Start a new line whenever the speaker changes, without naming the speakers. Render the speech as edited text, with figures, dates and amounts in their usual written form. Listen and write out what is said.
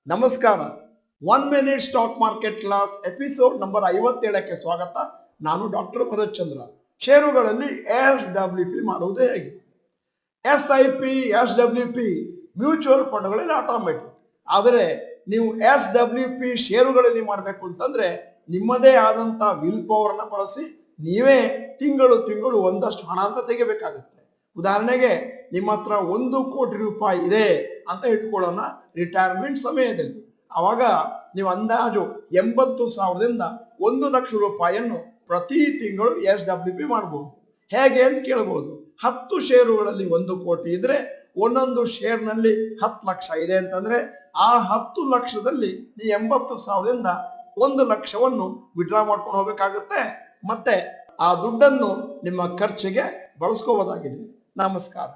ನಮಸ್ಕಾರ. 1 minute stock market class episode number 57ಕ್ಕೆ ಸ್ವಾಗತ. ನಾನು ಡಾಕ್ಟರ್ ಭರತ್ ಚಂದ್ರ. ಷೇರುಗಳಲ್ಲಿ SWP ಮಾಡುವುದು ಹೇಗೆ? SIP, SWP ಮ್ಯೂಚುವಲ್ ಫಂಡ್ಗಳಲ್ಲಿ ಆಟೋಮೆಟಿಕ್. ಆದರೆ ನೀವು SWP ಷೇರುಗಳಲ್ಲಿ ಮಾಡಬೇಕು ಅಂತಂದ್ರೆ ನಿಮ್ಮದೇ ಆದಂತ ವಿಲ್ ಪವರ್ನ ಬಳಸಿ ನೀವೇ ತಿಂಗಳು ಒಂದಷ್ಟು ಹಣ ಅಂತ ತೆಗಿಬೇಕಾಗುತ್ತೆ. ಉದಾಹರಣೆಗೆ ನಿಮ್ಮ ಹತ್ರ 1 ಕೋಟಿ ರೂಪಾಯಿ ಇದೆ ಅಂತ ಇಟ್ಕೊಳ್ಳೋಣ ರಿಟೈರ್ಮೆಂಟ್ ಸಮಯದಲ್ಲಿ. ಅವಾಗ ನೀವು ಅಂದಾಜು 80,000ದಿಂದ 1 ಲಕ್ಷ ರೂಪಾಯಿಯನ್ನು ಪ್ರತಿ ತಿಂಗಳು SWP ಮಾಡಬಹುದು. ಹೇಗೆ ಅಂತ ಕೇಳಬಹುದು. 10 ಷೇರುಗಳಲ್ಲಿ 1 ಕೋಟಿ ಇದ್ರೆ ಒಂದೊಂದು ಶೇರ್ನಲ್ಲಿ 10 ಲಕ್ಷ ಇದೆ ಅಂತಂದ್ರೆ ಆ 10 ಲಕ್ಷದಲ್ಲಿ ನೀವು 80,000ದಿಂದ 1 ಲಕ್ಷವನ್ನು ವಿಡ್ರಾ ಮಾಡ್ಕೊಂಡು ಹೋಗ್ಬೇಕಾಗುತ್ತೆ. ಮತ್ತೆ ಆ ದುಡ್ಡನ್ನು ನಿಮ್ಮ ಖರ್ಚಿಗೆ ಬಳಸ್ಕೋಬಹುದಾಗಿದೆ. ನಮಸ್ಕಾರ.